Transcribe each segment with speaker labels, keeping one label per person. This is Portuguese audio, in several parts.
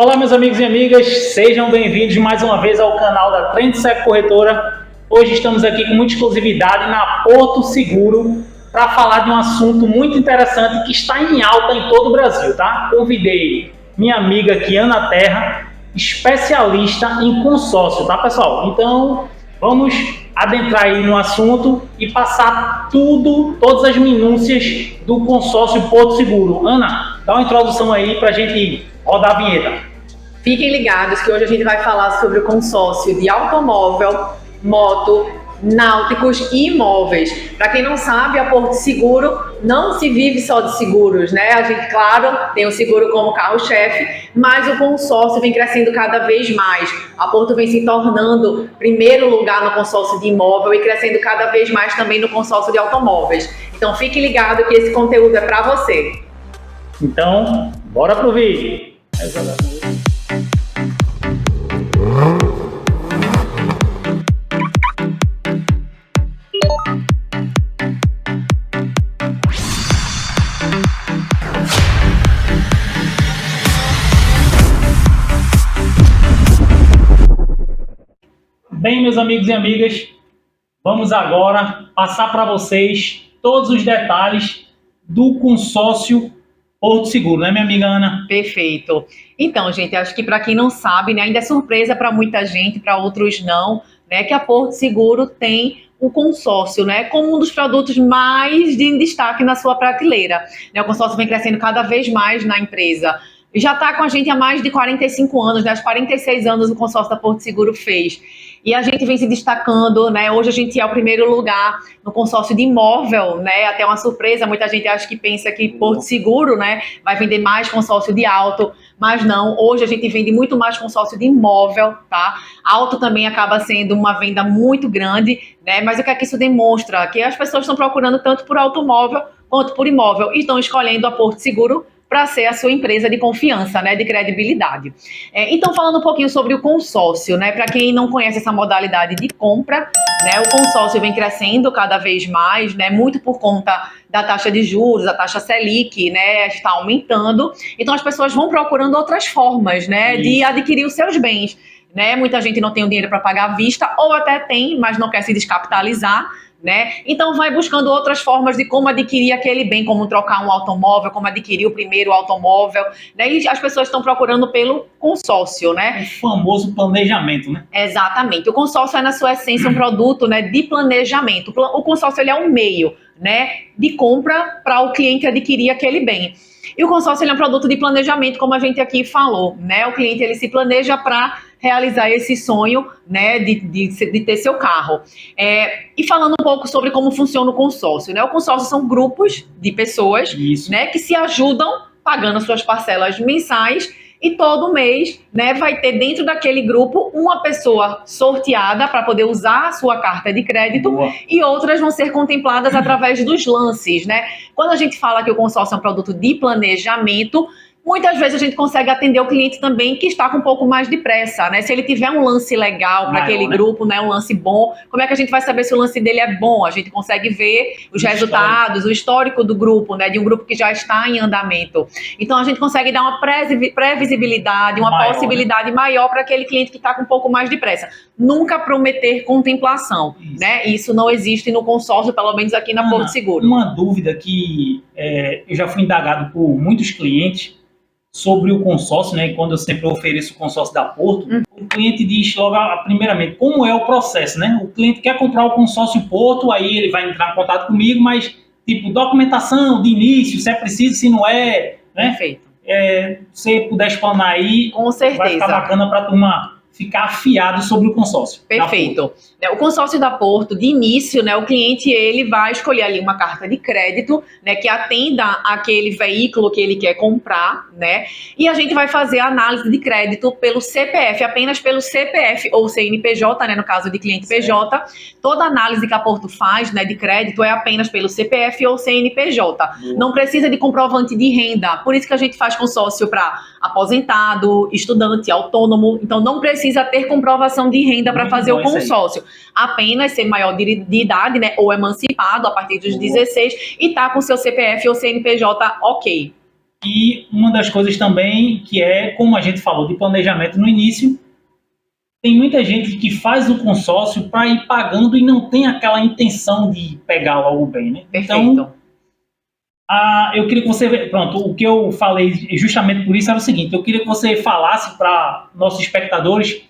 Speaker 1: Olá, meus amigos e amigas, sejam bem-vindos mais uma vez ao canal da Trendsec Corretora. Hoje estamos aqui com muita exclusividade na Porto Seguro para falar de um assunto muito interessante que está em alta em todo o Brasil, tá? Convidei minha amiga aqui, Ana Terra, especialista em consórcio, tá, pessoal? Então, vamos adentrar aí no assunto e passar todas as minúcias do consórcio Porto Seguro. Ana, dá uma introdução aí para a gente rodar a vinheta.
Speaker 2: Fiquem ligados que hoje a gente vai falar sobre o consórcio de automóvel, moto, náuticos e imóveis. Para quem não sabe, a Porto Seguro não se vive só de seguros, né? A gente, claro, tem o seguro como carro-chefe, mas o consórcio vem crescendo cada vez mais. A Porto vem se tornando primeiro lugar no consórcio de imóvel e crescendo cada vez mais também no consórcio de automóveis. Então fique ligado que esse conteúdo é para você.
Speaker 1: Então, bora pro vídeo. Bem, meus amigos e amigas, vamos agora passar para vocês todos os detalhes do consórcio Porto Seguro, né, minha amiga Ana?
Speaker 2: Perfeito. Então, gente, acho que para quem não sabe, né, ainda é surpresa para muita gente, para outros não, né, que a Porto Seguro tem o consórcio, né, como um dos produtos mais de destaque na sua prateleira. Né, o consórcio vem crescendo cada vez mais na empresa. Já está com a gente há mais de 45 anos, né, 46 anos o consórcio da Porto Seguro fez. E a gente vem se destacando, né? Hoje a gente é o primeiro lugar no consórcio de imóvel, né? Até uma surpresa, muita gente acha que pensa que Porto Seguro, né, vai vender mais consórcio de auto, mas não. Hoje a gente vende muito mais consórcio de imóvel, tá? Auto também acaba sendo uma venda muito grande, né? Mas o que é que isso demonstra? Que as pessoas estão procurando tanto por automóvel quanto por imóvel e estão escolhendo a Porto Seguro para ser a sua empresa de confiança, né, de credibilidade. Então, falando um pouquinho sobre o consórcio, né, para quem não conhece essa modalidade de compra, né, o consórcio vem crescendo cada vez mais, né, muito por conta da taxa de juros, a taxa Selic, né, está aumentando. Então, as pessoas vão procurando outras formas, né, de adquirir os seus bens. Né? Muita gente não tem o dinheiro para pagar à vista, ou até tem, mas não quer se descapitalizar. Né? Então vai buscando outras formas de como adquirir aquele bem, como trocar um automóvel, como adquirir o primeiro automóvel, né? E as pessoas estão procurando pelo consórcio, né?
Speaker 1: O famoso planejamento, né?
Speaker 2: Exatamente. O consórcio é, na sua essência, um produto, né, de planejamento. O consórcio ele é um meio, né, de compra para o cliente adquirir aquele bem. E o consórcio ele é um produto de planejamento, como a gente aqui falou, né? O cliente ele se planeja para realizar esse sonho, né, de ter seu carro. E falando um pouco sobre como funciona o consórcio, né? O consórcio são grupos de pessoas, né, que se ajudam pagando suas parcelas mensais e todo mês, né, vai ter dentro daquele grupo uma pessoa sorteada para poder usar a sua carta de crédito. Boa. E outras vão ser contempladas através dos lances, né? Quando a gente fala que o consórcio é um produto de planejamento, muitas vezes a gente consegue atender o cliente também que está com um pouco mais de pressa, né? Se ele tiver um lance legal para aquele grupo, né, um lance bom, como é que a gente vai saber se o lance dele é bom? A gente consegue ver os resultados, o histórico do grupo, né, de um grupo que já está em andamento. Então a gente consegue dar uma previsibilidade, uma possibilidade maior para aquele cliente que está com um pouco mais de pressa. Nunca prometer contemplação, né? Isso não existe no consórcio, pelo menos aqui na Porto Seguro.
Speaker 1: Uma dúvida que eu já fui indagado por muitos clientes sobre o consórcio, né? Quando eu sempre ofereço o consórcio da Porto, o cliente diz logo, primeiramente, como é o processo, né? O cliente quer comprar o consórcio Porto, aí ele vai entrar em contato comigo, mas, tipo, documentação de início, se é preciso, se não é, né?
Speaker 2: Perfeito.
Speaker 1: Se você puder explanar aí,
Speaker 2: com certeza,
Speaker 1: vai ficar bacana para a turma ficar afiado sobre o consórcio.
Speaker 2: Perfeito. O consórcio da Porto, de início, né, o cliente ele vai escolher ali uma carta de crédito, né, que atenda aquele veículo que ele quer comprar, né, e a gente vai fazer a análise de crédito pelo CPF, apenas pelo CPF ou CNPJ, né, no caso de cliente PJ. Toda análise que a Porto faz, né, de crédito é apenas pelo CPF ou CNPJ. Não precisa de comprovante de renda, por isso que a gente faz consórcio para aposentado, estudante, autônomo, então não precisa ter comprovação de renda para fazer o consórcio. Apenas ser maior de idade, né, ou emancipado a partir dos 16 e tá com seu CPF ou CNPJ ok.
Speaker 1: E uma das coisas também que é, como a gente falou de planejamento no início, tem muita gente que faz o consórcio para ir pagando e não tem aquela intenção de pegar logo bem, né?
Speaker 2: Perfeito.
Speaker 1: Então, eu queria que você... Pronto, o que eu falei justamente por isso era o seguinte, eu queria que você falasse para nossos espectadores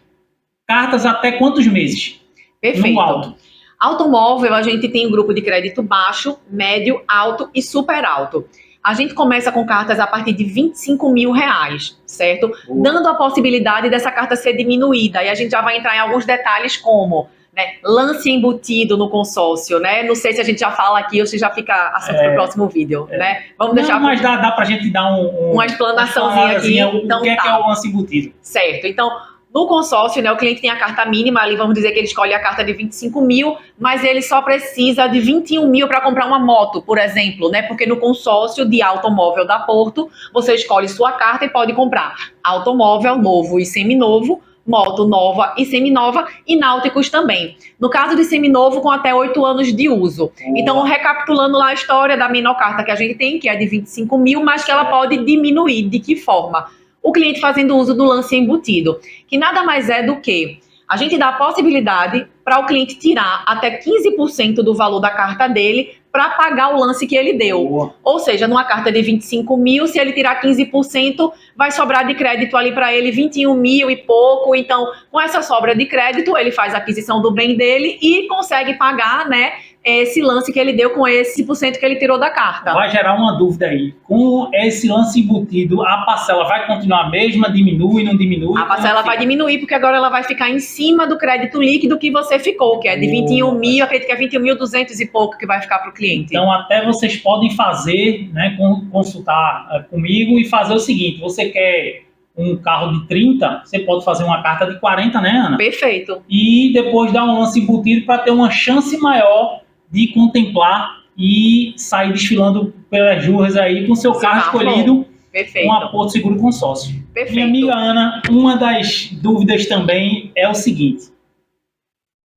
Speaker 1: cartas até quantos meses?
Speaker 2: Perfeito.
Speaker 1: No alto.
Speaker 2: Automóvel, a gente tem um grupo de crédito baixo, médio, alto e super alto. A gente começa com cartas a partir de R$ 25.000, certo?
Speaker 1: Boa.
Speaker 2: Dando a possibilidade dessa carta ser diminuída. E a gente já vai entrar em alguns detalhes como, né, lance embutido no consórcio, né? Não sei se a gente já fala aqui ou se já fica assunto para o próximo vídeo, né? Vamos deixar...
Speaker 1: Não, mas dá pra gente dar uma
Speaker 2: explanaçãozinha aqui.
Speaker 1: Então, o que é o lance embutido?
Speaker 2: Certo. Então, no consórcio, né, o cliente tem a carta mínima, ali vamos dizer que ele escolhe a carta de 25.000, mas ele só precisa de 21.000 para comprar uma moto, por exemplo, né? Porque no consórcio de automóvel da Porto, você escolhe sua carta e pode comprar automóvel novo e seminovo, moto nova e seminova e náuticos também. No caso de seminovo, com até 8 anos de uso. Então, recapitulando lá a história da menor carta que a gente tem, que é de 25.000, mas que ela pode diminuir. De que forma? O cliente fazendo uso do lance embutido, que nada mais é do que a gente dá a possibilidade para o cliente tirar até 15% do valor da carta dele para pagar o lance que ele deu.
Speaker 1: Boa.
Speaker 2: Ou seja, numa carta de 25.000, se ele tirar 15%, vai sobrar de crédito ali para ele 21.000 e pouco. Então, com essa sobra de crédito, ele faz a aquisição do bem dele e consegue pagar, né, esse lance que ele deu com esse por cento que ele tirou da carta.
Speaker 1: Vai gerar uma dúvida aí. Com esse lance embutido, a parcela vai continuar a mesma? Diminui, não diminui?
Speaker 2: A parcela vai diminuir, porque agora ela vai ficar em cima do crédito líquido que você ficou, que é de 21.000, acredito que é 21.200 e pouco que vai ficar para o cliente.
Speaker 1: Então, até vocês podem fazer, né, consultar comigo e fazer o seguinte, você quer um carro de 30, você pode fazer uma carta de 40, né, Ana?
Speaker 2: Perfeito.
Speaker 1: E depois dar um lance embutido para ter uma chance maior de contemplar e sair desfilando pelas ruas aí com seu carro escolhido.
Speaker 2: Perfeito.
Speaker 1: Com a Porto Seguro Consórcio.
Speaker 2: Perfeito.
Speaker 1: Minha amiga Ana, uma das dúvidas também é o seguinte,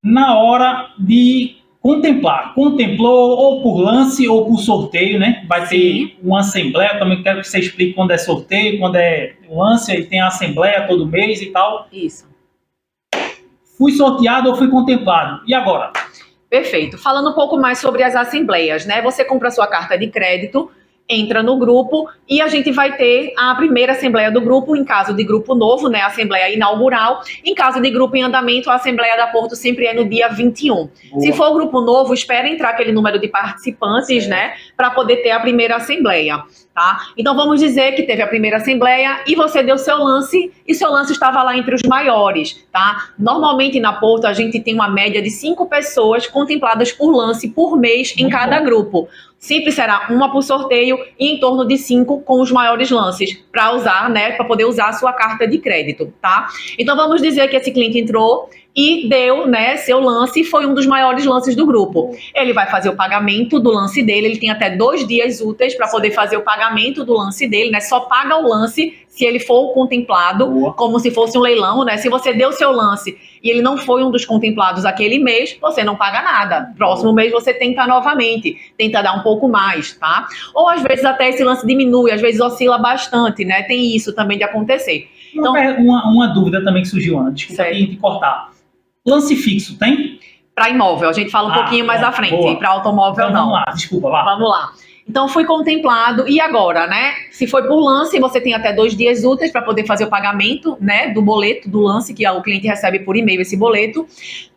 Speaker 1: na hora de contemplar, contemplou ou por lance ou por sorteio, né? Vai ter uma assembleia, também quero que você explique quando é sorteio, quando é lance, aí tem a assembleia todo mês e tal.
Speaker 2: Isso.
Speaker 1: Fui sorteado ou fui contemplado, e agora?
Speaker 2: Perfeito. Falando um pouco mais sobre as assembleias, né? Você compra sua carta de crédito, entra no grupo e a gente vai ter a primeira assembleia do grupo, em caso de grupo novo, né, a assembleia inaugural. Em caso de grupo em andamento, a assembleia da Porto sempre é no dia 21. Boa. Se for grupo novo, espera entrar aquele número de participantes, né, para poder ter a primeira assembleia, tá? Então vamos dizer que teve a primeira assembleia e você deu seu lance e seu lance estava lá entre os maiores, tá? Normalmente na Porto a gente tem uma média de 5 pessoas contempladas por lance por mês em cada grupo. Sempre será uma por sorteio e em torno de 5 com os maiores lances para usar, né, para poder usar a sua carta de crédito, tá? Então vamos dizer que esse cliente entrou e deu, né, seu lance e foi um dos maiores lances do grupo. Ele vai fazer o pagamento do lance dele, ele tem até 2 dias úteis para poder fazer o pagamento do lance dele, né? Só paga o lance se ele for contemplado, como se fosse um leilão, né? Se você deu seu lance e ele não foi um dos contemplados aquele mês, você não paga nada. Próximo mês você tenta novamente, tenta dar um pouco mais, tá? Ou às vezes até esse lance diminui, às vezes oscila bastante, né? Tem isso também de acontecer.
Speaker 1: Então, uma dúvida também que surgiu, Ana, desculpa te cortar. Lance fixo tem?
Speaker 2: Para imóvel, a gente fala um pouquinho mais à frente, para automóvel
Speaker 1: então,
Speaker 2: não.
Speaker 1: Vamos lá, desculpa, lá.
Speaker 2: Vamos lá. Então, foi contemplado, e agora, né? Se foi por lance, você tem até 2 dias úteis para poder fazer o pagamento, né, do boleto, do lance, que o cliente recebe por e-mail esse boleto.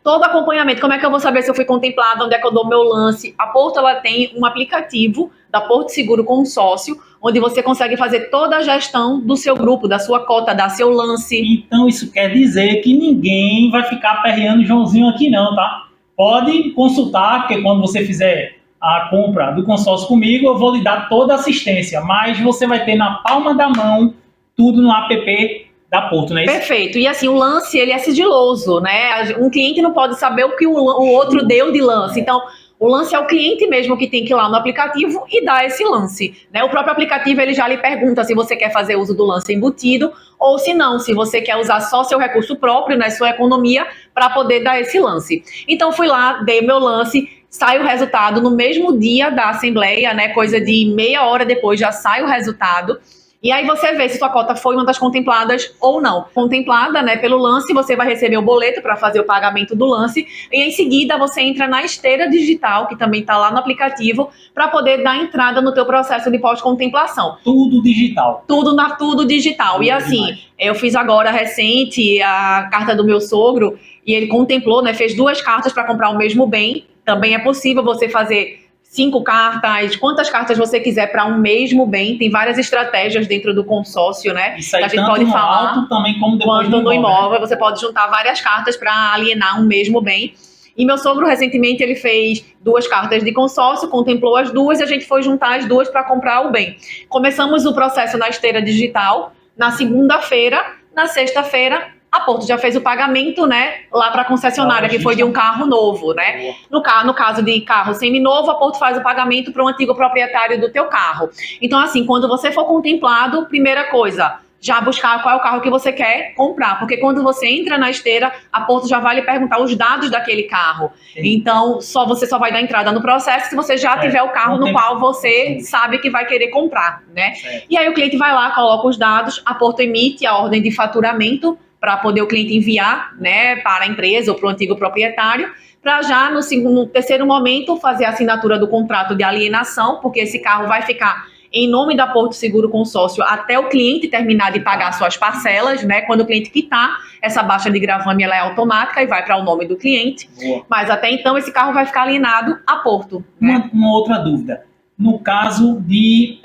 Speaker 2: Todo acompanhamento, como é que eu vou saber se eu fui contemplado, onde é que eu dou meu lance? A Porto, ela tem um aplicativo da Porto Seguro Consórcio, onde você consegue fazer toda a gestão do seu grupo, da sua cota, dar seu lance.
Speaker 1: Então, isso quer dizer que ninguém vai ficar aperreando o Joãozinho aqui não, tá? Pode consultar, porque quando você fizer a compra do consórcio comigo, eu vou lhe dar toda a assistência, mas você vai ter na palma da mão tudo no app da Porto, não é isso?
Speaker 2: Perfeito. E assim, o lance, ele é sigiloso, né? Um cliente não pode saber o que o outro deu de lance. Então, o lance é o cliente mesmo que tem que ir lá no aplicativo e dar esse lance, né? O próprio aplicativo, ele já lhe pergunta se você quer fazer uso do lance embutido ou se não, se você quer usar só seu recurso próprio, né, sua economia, para poder dar esse lance. Então, fui lá, dei meu lance sai o resultado no mesmo dia da assembleia, né? Coisa de meia hora depois já sai o resultado. E aí você vê se sua cota foi uma das contempladas ou não. Contemplada, né, pelo lance, você vai receber o boleto para fazer o pagamento do lance e em seguida você entra na esteira digital, que também está lá no aplicativo, para poder dar entrada no teu processo de pós-contemplação.
Speaker 1: Tudo digital.
Speaker 2: Tudo digital. E assim,
Speaker 1: demais.
Speaker 2: Eu fiz agora recente a carta do meu sogro e ele contemplou, né, fez 2 cartas para comprar o mesmo bem. Também é possível você fazer 5 cartas, quantas cartas você quiser para um mesmo bem. Tem várias estratégias dentro do consórcio, né?
Speaker 1: Isso aí
Speaker 2: que a gente
Speaker 1: tanto
Speaker 2: pode
Speaker 1: no
Speaker 2: falar.
Speaker 1: alto também como depois
Speaker 2: Quanto no imóvel,
Speaker 1: né?
Speaker 2: você pode juntar várias cartas para alienar um mesmo bem. E meu sogro, recentemente, ele fez 2 cartas de consórcio, contemplou as 2 e a gente foi juntar as 2 para comprar o bem. Começamos o processo na esteira digital na segunda-feira. Na sexta-feira, a Porto já fez o pagamento, né, lá para a concessionária, que foi de um carro novo, né? No caso de carro seminovo, a Porto faz o pagamento para o antigo proprietário do teu carro. Então, assim, quando você for contemplado, primeira coisa, já buscar qual é o carro que você quer comprar, porque quando você entra na esteira, a Porto já vai lhe perguntar os dados daquele carro. Sim. Então, você só vai dar entrada no processo se você já tiver o carro no qual você sabe que vai querer comprar, né? E aí o cliente vai lá, coloca os dados, a Porto emite a ordem de faturamento para poder o cliente enviar, né, para a empresa ou para o antigo proprietário, para já no terceiro momento fazer a assinatura do contrato de alienação, porque esse carro vai ficar em nome da Porto Seguro Consórcio até o cliente terminar de pagar suas parcelas, né? Quando o cliente quitar, essa baixa de gravame ela é automática e vai para o nome do cliente. Boa. Mas até então esse carro vai ficar alienado a Porto. Né?
Speaker 1: Uma outra dúvida. No caso de...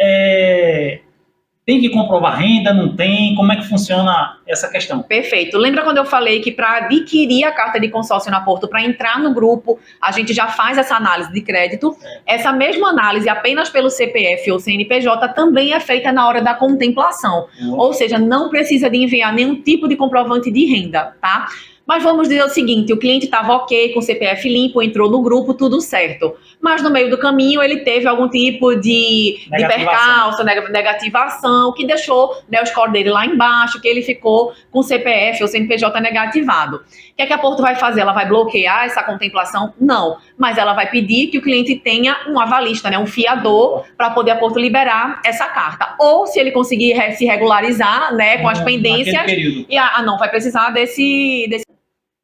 Speaker 1: Tem que comprovar renda, não tem? Como é que funciona essa questão?
Speaker 2: Perfeito. Lembra quando eu falei que para adquirir a carta de consórcio na Porto, para entrar no grupo, a gente já faz essa análise de crédito? Essa mesma análise, apenas pelo CPF ou CNPJ, também é feita na hora da contemplação. Ou seja, não precisa de enviar nenhum tipo de comprovante de renda, tá? Mas vamos dizer o seguinte, o cliente estava ok, com o CPF limpo, entrou no grupo, tudo certo. Mas no meio do caminho ele teve algum tipo de percalço, negativação, que deixou, né, o score dele lá embaixo, que ele ficou com o CPF ou CNPJ negativado. O que é que a Porto vai fazer? Ela vai bloquear essa contemplação? Não. Mas ela vai pedir que o cliente tenha um avalista, né, um fiador, para poder a Porto liberar essa carta. Ou se ele conseguir se regularizar, né, com as pendências, e não vai precisar desse...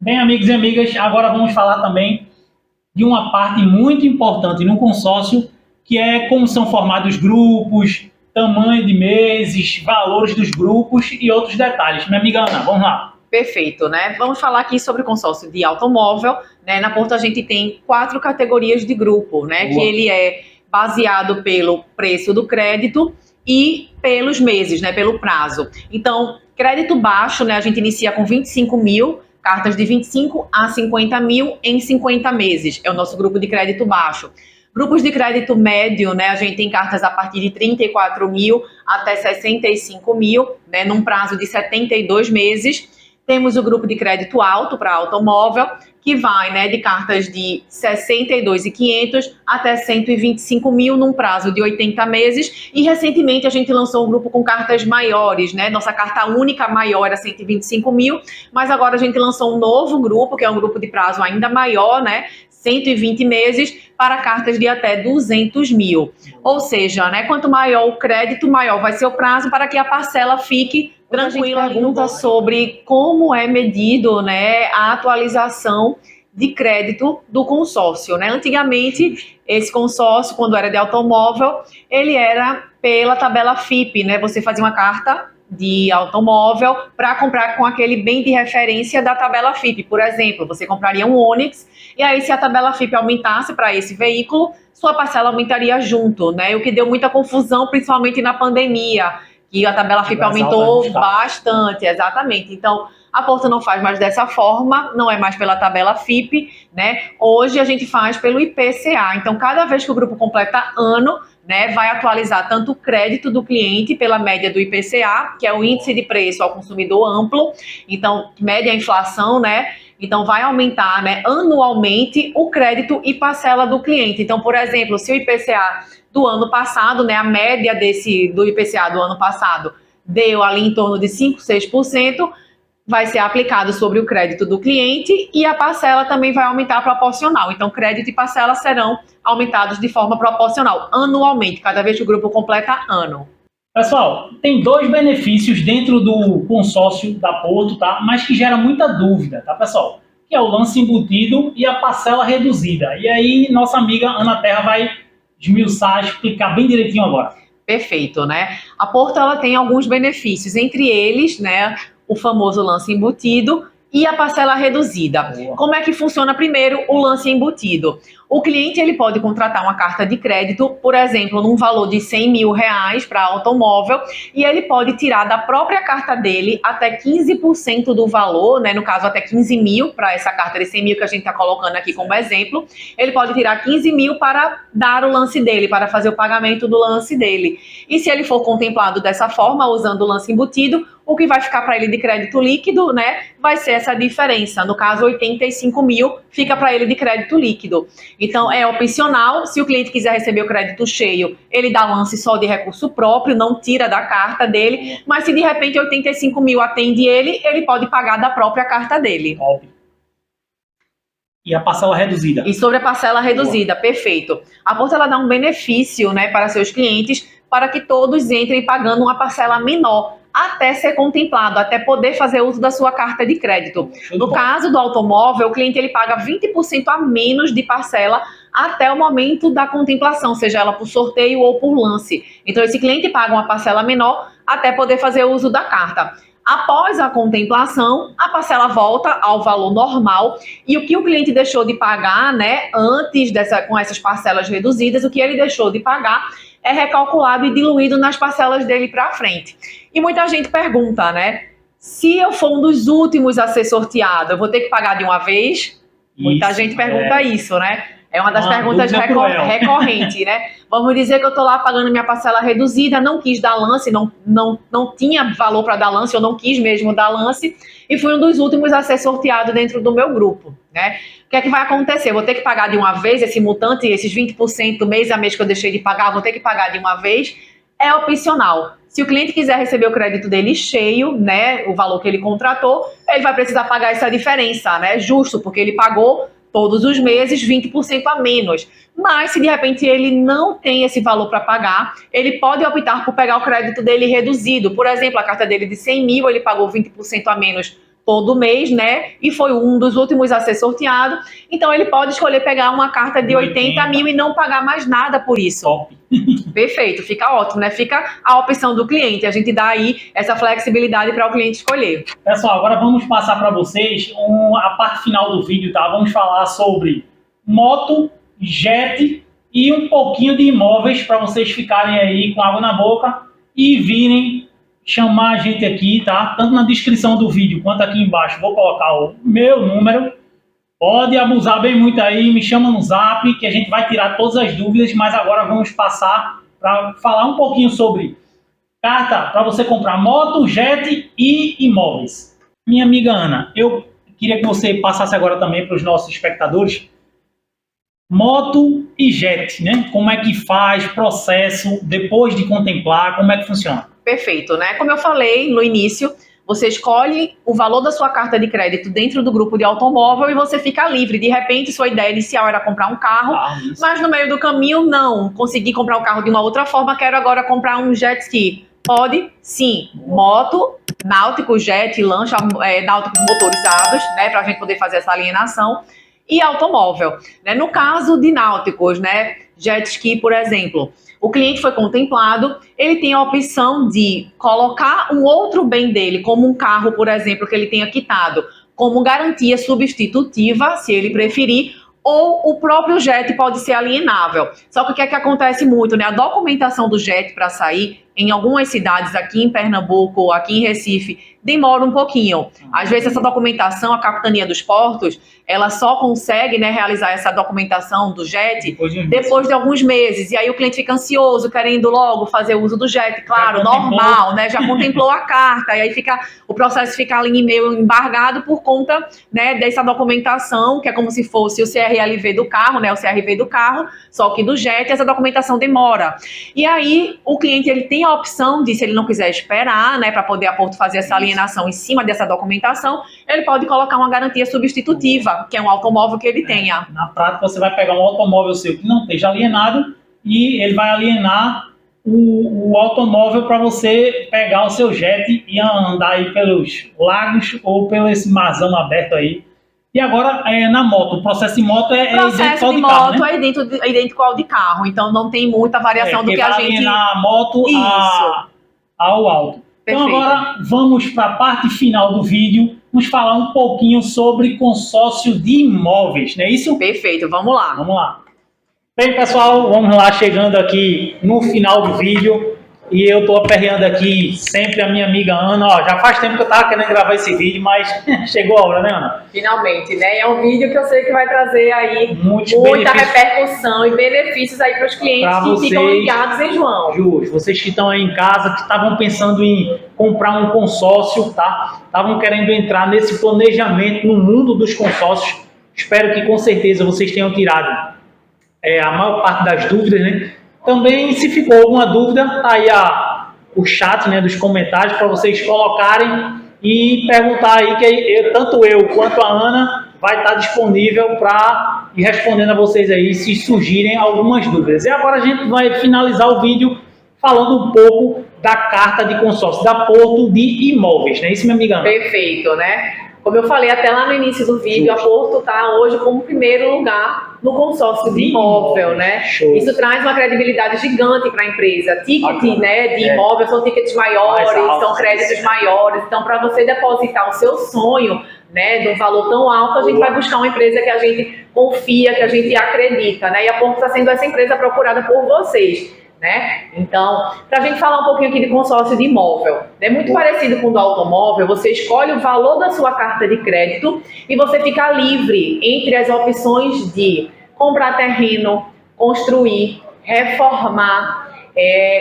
Speaker 1: Bem, amigos e amigas, agora vamos falar também de uma parte muito importante no consórcio, que é como são formados os grupos, tamanho de meses, valores dos grupos e outros detalhes. Minha amiga Ana, vamos lá.
Speaker 2: Perfeito, né? Vamos falar aqui sobre o consórcio de automóvel, né? Na Porto a gente tem 4 categorias de grupo, né? Boa. Que ele é baseado pelo preço do crédito e pelos meses, né? Pelo prazo. Então, crédito baixo, né? A gente inicia com 25 mil, cartas de 25 a 50 mil em 50 meses. É o nosso grupo de crédito baixo. Grupos de crédito médio, né? A gente tem cartas a partir de 34 mil até 65 mil, né? Num prazo de 72 meses. Temos o grupo de crédito alto para automóvel, que vai, né, de cartas de 62.500 até 125 mil num prazo de 80 meses. E recentemente a gente lançou um grupo com cartas maiores, né? Nossa carta única maior era 125 mil, mas agora a gente lançou um novo grupo, que é um grupo de prazo ainda maior, né? 120 meses para cartas de até 200 mil. Ou seja, né, quanto maior o crédito, maior vai ser o prazo para que a parcela fique tranquila. A pergunta sobre como é medido, né, a atualização de crédito do consórcio, né? Antigamente, esse consórcio, quando era de automóvel, ele era pela tabela FIP, né? Você fazia uma carta de automóvel para comprar com aquele bem de referência da tabela FIP. Por exemplo, você compraria um Onix e aí se a tabela FIP aumentasse para esse veículo, sua parcela aumentaria junto, né? O que deu muita confusão, principalmente na pandemia, que a tabela FIP aumentou bastante, exatamente. Então, a Porto não faz mais dessa forma, não é mais pela tabela FIP, né? Hoje a gente faz pelo IPCA. Então, cada vez que o grupo completa ano, né, vai atualizar tanto o crédito do cliente pela média do IPCA, que é o índice de preço ao consumidor amplo, então mede a inflação, né? Então vai aumentar, né, anualmente o crédito e parcela do cliente. Então, por exemplo, se o IPCA do ano passado, né, a média do IPCA do ano passado deu ali em torno de 5, 6%, vai ser aplicado sobre o crédito do cliente e a parcela também vai aumentar proporcional. Então, crédito e parcela serão aumentados de forma proporcional, anualmente, cada vez que o grupo completa ano.
Speaker 1: Pessoal, tem dois benefícios dentro do consórcio da Porto, tá? Mas que gera muita dúvida, tá, pessoal? Que é o lance embutido e a parcela reduzida. E aí, nossa amiga Ana Terra vai esmiuçar, explicar bem direitinho agora.
Speaker 2: Perfeito, né? A Porto, ela tem alguns benefícios, entre eles, né, o famoso lance embutido e a parcela reduzida.
Speaker 1: Boa.
Speaker 2: Como é que funciona primeiro o lance embutido? O cliente ele pode contratar uma carta de crédito, por exemplo, num valor de R$100 mil para automóvel, e ele pode tirar da própria carta dele até 15% do valor, né? No caso, até 15 mil para essa carta de 100 mil que a gente está colocando aqui como exemplo. Ele pode tirar 15 mil para dar o lance dele, para fazer o pagamento do lance dele. E se ele for contemplado dessa forma, usando o lance embutido, o que vai ficar para ele de crédito líquido, né, vai ser essa diferença. No caso, 85 mil fica para ele de crédito líquido. Então, é opcional. Se o cliente quiser receber o crédito cheio, ele dá lance só de recurso próprio, não tira da carta dele. Mas se de repente 85 mil atende ele, ele pode pagar da própria carta dele.
Speaker 1: Óbvio. E a parcela reduzida?
Speaker 2: E sobre a parcela reduzida, perfeito. A Porto, ela dá um benefício, né, para seus clientes, para que todos entrem pagando uma parcela menor, até ser contemplado, até poder fazer uso da sua carta de crédito. No caso do automóvel, o cliente ele paga 20% a menos de parcela até o momento da contemplação, seja ela por sorteio ou por lance. Então, esse cliente paga uma parcela menor até poder fazer uso da carta. Após a contemplação, a parcela volta ao valor normal e o que o cliente deixou de pagar, né, antes com essas parcelas reduzidas, o que ele deixou de pagar é recalculado e diluído nas parcelas dele para frente. E muita gente pergunta, né? Se eu for um dos últimos a ser sorteado, eu vou ter que pagar de uma vez? Muita gente pergunta isso, né? É uma das perguntas recorrentes, né? Vamos dizer que eu estou lá pagando minha parcela reduzida, não quis dar lance, não tinha valor para dar lance, eu não quis mesmo dar lance, e fui um dos últimos a ser sorteado dentro do meu grupo, né? O que é que vai acontecer? Eu vou ter que pagar de uma vez esse mutante, esses 20% mês a mês que eu deixei de pagar, vou ter que pagar de uma vez? É opcional. Se o cliente quiser receber o crédito dele cheio, né, o valor que ele contratou, ele vai precisar pagar essa diferença, né? Justo, porque ele pagou todos os meses 20% a menos. Mas se de repente ele não tem esse valor para pagar, ele pode optar por pegar o crédito dele reduzido. Por exemplo, a carta dele de 100 mil, ele pagou 20% a menos todo mês, né? E foi um dos últimos a ser sorteado. Então, ele pode escolher pegar uma carta de 80 mil e não pagar mais nada por isso.
Speaker 1: Top.
Speaker 2: Perfeito, fica ótimo, né? Fica a opção do cliente. A gente dá aí essa flexibilidade para o cliente escolher.
Speaker 1: Pessoal, agora vamos passar para vocês a parte final do vídeo, tá? Vamos falar sobre moto, jet e um pouquinho de imóveis para vocês ficarem aí com água na boca e virem chamar a gente aqui, tá? Tanto na descrição do vídeo quanto aqui embaixo. Vou colocar o meu número. Pode abusar bem muito aí, me chama no zap que a gente vai tirar todas as dúvidas, mas agora vamos passar para falar um pouquinho sobre carta para você comprar moto, jet e imóveis. Minha amiga Ana, eu queria que você passasse agora também para os nossos espectadores moto e jet, né? Como é que faz, processo, depois de contemplar, como é que funciona?
Speaker 2: Perfeito, né? Como eu falei no início, você escolhe o valor da sua carta de crédito dentro do grupo de automóvel e você fica livre. De repente, sua ideia inicial era comprar um carro, mas no meio do caminho, não. Consegui comprar um carro de uma outra forma, quero agora comprar um jet ski. Pode? Sim. Moto, náutico, jet, lancha, náuticos motorizados, né? Para a gente poder fazer essa alienação. E automóvel, né? No caso de náuticos, né? Jet ski, por exemplo, o cliente foi contemplado, ele tem a opção de colocar um outro bem dele, como um carro, por exemplo, que ele tenha quitado, como garantia substitutiva, se ele preferir, ou o próprio jet pode ser alienável. Só que o que é que acontece muito, né? A documentação do jet para sair, em algumas cidades aqui em Pernambuco ou aqui em Recife, demora um pouquinho. Às vezes essa documentação, a Capitania dos Portos, ela só consegue, né, realizar essa documentação do jet depois de alguns meses. E aí o cliente fica ansioso, querendo logo fazer uso do jet. Claro, normal, né? Já contemplou a carta. E aí o processo fica ali meio embargado por conta, né, dessa documentação, que é como se fosse o CRLV do carro, né? O CRV do carro, só que do jet, essa documentação demora. E aí o cliente ele tem a a opção de, se ele não quiser esperar, né, para poder a Porto fazer essa alienação em cima dessa documentação, ele pode colocar uma garantia substitutiva, que é um automóvel que ele tenha.
Speaker 1: Na prática, você vai pegar um automóvel seu que não esteja alienado e ele vai alienar o automóvel para você pegar o seu jet e andar aí pelos lagos ou pelo esse marzão aberto aí. E agora, na moto, o processo de moto é idêntico ao de carro, né?
Speaker 2: É idêntico ao de carro, então não tem muita variação do que a gente...
Speaker 1: alienar a moto ao alto.
Speaker 2: Perfeito.
Speaker 1: Então agora vamos para a parte final do vídeo, vamos falar um pouquinho sobre consórcio de imóveis, não é isso?
Speaker 2: Perfeito, vamos lá.
Speaker 1: Vamos lá. Bem, pessoal, vamos lá, chegando aqui no final do vídeo. E eu tô aperreando aqui sempre a minha amiga Ana. Ó, já faz tempo que eu tava querendo gravar esse vídeo, mas chegou a hora, né, Ana?
Speaker 2: Finalmente, né? É um vídeo que eu sei que vai trazer aí muita repercussão e benefícios aí para os clientes que ficam ligados em João.
Speaker 1: Justo, vocês que estão aí em casa, que estavam pensando em comprar um consórcio, tá? Estavam querendo entrar nesse planejamento no mundo dos consórcios. Espero que com certeza vocês tenham tirado a maior parte das dúvidas, né? Também, se ficou alguma dúvida, tá aí o chat, né, dos comentários para vocês colocarem e perguntar aí, que tanto eu quanto a Ana vai estar disponível para ir respondendo a vocês aí se surgirem algumas dúvidas. E agora a gente vai finalizar o vídeo falando um pouco da carta de consórcio da Porto de Imóveis, não é isso, minha amiga Ana?
Speaker 2: Perfeito, né? Como eu falei até lá no início do vídeo, a Porto está hoje como primeiro lugar no consórcio de imóvel, né?
Speaker 1: Show.
Speaker 2: Isso traz uma credibilidade gigante para a empresa. Ticket, né, de imóvel são tickets maiores, são créditos maiores. Então, para você depositar o seu sonho, né, de um valor tão alto, a gente vai buscar uma empresa que a gente confia, que a gente acredita, né? E a Porto está sendo essa empresa procurada por vocês. Né? Então, para a gente falar um pouquinho aqui de consórcio de imóvel, é muito parecido com o do automóvel. Você escolhe o valor da sua carta de crédito e você fica livre entre as opções de comprar terreno, construir, reformar,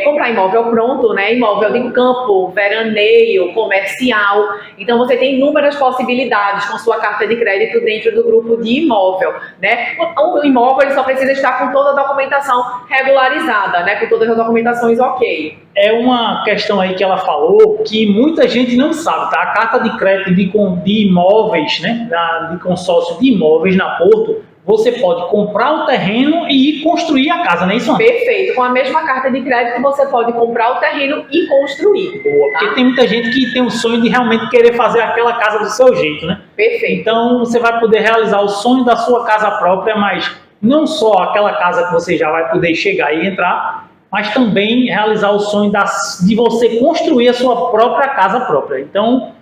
Speaker 2: comprar imóvel pronto, né? Imóvel de campo, veraneio, comercial. Então você tem inúmeras possibilidades com sua carta de crédito dentro do grupo de imóvel, né? O imóvel ele só precisa estar com toda a documentação regularizada, né? Com todas as documentações ok.
Speaker 1: É uma questão aí que ela falou que muita gente não sabe, tá? A carta de crédito de imóveis, né? De consórcio de imóveis na Porto, você pode comprar o terreno e construir a casa, não é isso, Ana?
Speaker 2: Perfeito. Com a mesma carta de crédito, você pode comprar o terreno e construir.
Speaker 1: Boa, porque tem muita gente que tem o sonho de realmente querer fazer aquela casa do seu jeito, né?
Speaker 2: Perfeito.
Speaker 1: Então, você vai poder realizar o sonho da sua casa própria, mas não só aquela casa que você já vai poder chegar e entrar, mas também realizar o sonho de você construir a sua própria casa própria. Então,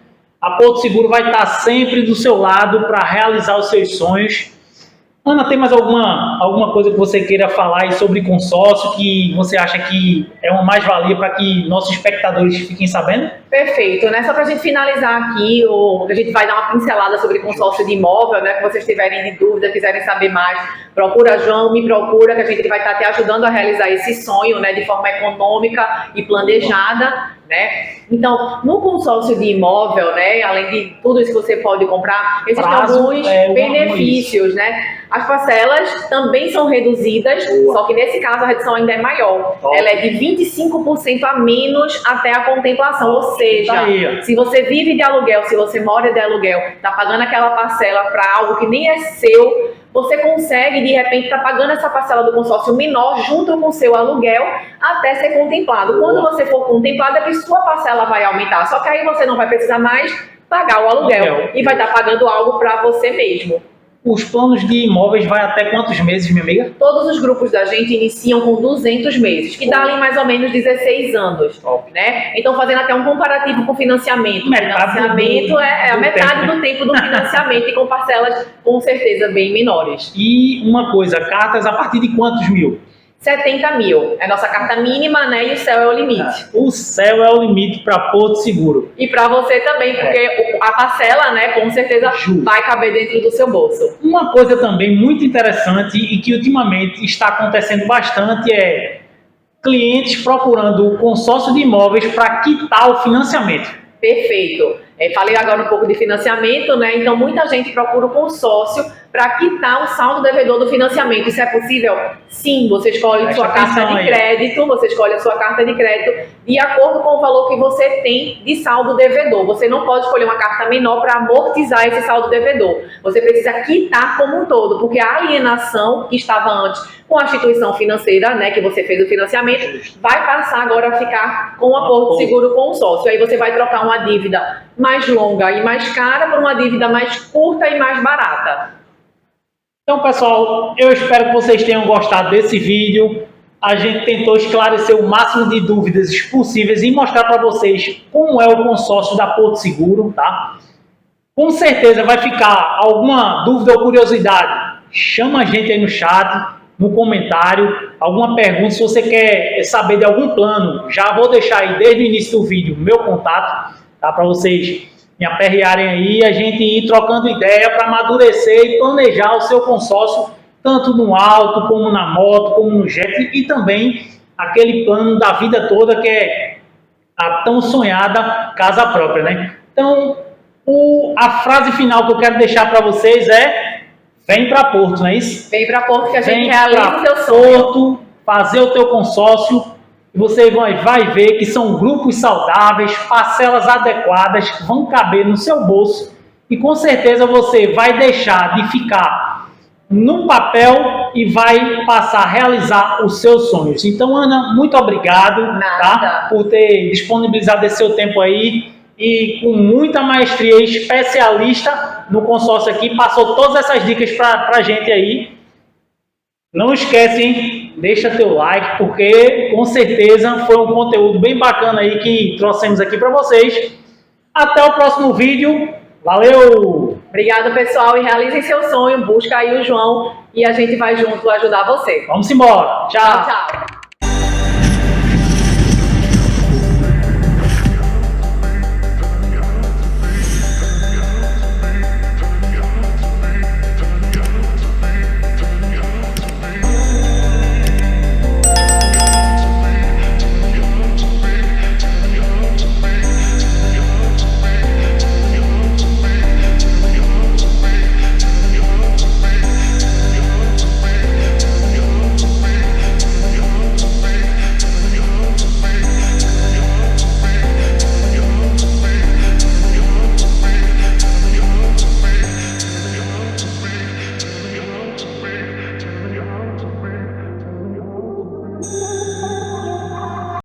Speaker 1: a Porto Seguro vai estar sempre do seu lado para realizar os seus sonhos. Ana, tem mais alguma coisa que você queira falar aí sobre consórcio que você acha que é uma mais-valia para que nossos espectadores fiquem sabendo?
Speaker 2: Perfeito, né? Só para a gente finalizar aqui, a gente vai dar uma pincelada sobre consórcio de imóvel, né? Que vocês tiverem de dúvida, quiserem saber mais, procura João, me procura, que a gente vai estar te ajudando a realizar esse sonho, né? De forma econômica e planejada, né? Então, no consórcio de imóvel, né? Além de tudo isso que você pode comprar, existem alguns benefícios, né? As parcelas também são reduzidas, só que nesse caso a redução ainda é maior. Ela é de 25% a menos até a contemplação, ou seja, se você vive de aluguel, se você mora de aluguel, está pagando aquela parcela para algo que nem é seu, você consegue, de repente, estar pagando essa parcela do consórcio menor junto com o seu aluguel até ser contemplado. Quando você for contemplado, é que sua parcela vai aumentar, só que aí você não vai precisar mais pagar o aluguel e vai estar pagando algo para você mesmo.
Speaker 1: Os planos de imóveis vai até quantos meses, minha amiga?
Speaker 2: Todos os grupos da gente iniciam com 200 meses, que dá ali mais ou menos 16 anos, né? Então, fazendo até um comparativo com financiamento. Financiamento é a metade do tempo do financiamento e com parcelas, com certeza, bem menores.
Speaker 1: E uma coisa, cartas a partir de quantos mil?
Speaker 2: 70 mil. É nossa carta mínima, né? E o céu é o limite.
Speaker 1: O céu é o limite para Porto Seguro.
Speaker 2: E para você também, porque a parcela, né, com certeza vai caber dentro do seu bolso.
Speaker 1: Uma coisa também muito interessante e que ultimamente está acontecendo bastante é clientes procurando o consórcio de imóveis para quitar o financiamento.
Speaker 2: Perfeito. Falei agora um pouco de financiamento, né? Então muita gente procura o consórcio para quitar o saldo devedor do financiamento. Isso é possível? Sim, você escolhe sua carta de crédito, você escolhe a sua carta de crédito de acordo com o valor que você tem de saldo devedor. Você não pode escolher uma carta menor para amortizar esse saldo devedor. Você precisa quitar como um todo, porque a alienação que estava antes com a instituição financeira, né, que você fez o financiamento, vai passar agora a ficar com o aporto seguro consórcio. Aí você vai trocar uma dívida mais longa e mais cara por uma dívida mais curta e mais barata.
Speaker 1: Então, pessoal, eu espero que vocês tenham gostado desse vídeo. A gente tentou esclarecer o máximo de dúvidas possíveis e mostrar para vocês como é o consórcio da Porto Seguro, tá? Com certeza vai ficar alguma dúvida ou curiosidade, chama a gente aí no chat, no comentário, alguma pergunta. Se você quer saber de algum plano, já vou deixar aí desde o início do vídeo meu contato, tá? Para vocês me aperrearem aí, a gente ir trocando ideia para amadurecer e planejar o seu consórcio, tanto no auto, como na moto, como no jet, e também aquele plano da vida toda que é a tão sonhada casa própria, né? Então, a frase final que eu quero deixar para vocês é: vem para Porto, não é isso?
Speaker 2: Vem para Porto que a gente realiza o teu sonho.
Speaker 1: Porto, fazer o teu consórcio. Você vai ver que são grupos saudáveis, parcelas adequadas que vão caber no seu bolso e com certeza você vai deixar de ficar no papel e vai passar a realizar os seus sonhos. Então, Ana, muito obrigado, tá, por ter disponibilizado esse seu tempo aí e com muita maestria, especialista no consórcio aqui, passou todas essas dicas para a gente aí. Não esquece, hein? Deixa teu like, porque com certeza foi um conteúdo bem bacana aí que trouxemos aqui para vocês. Até o próximo vídeo. Valeu!
Speaker 2: Obrigada, pessoal, e realizem seu sonho. Busca aí o João e a gente vai junto ajudar você.
Speaker 1: Vamos embora. Tchau.
Speaker 2: Tchau.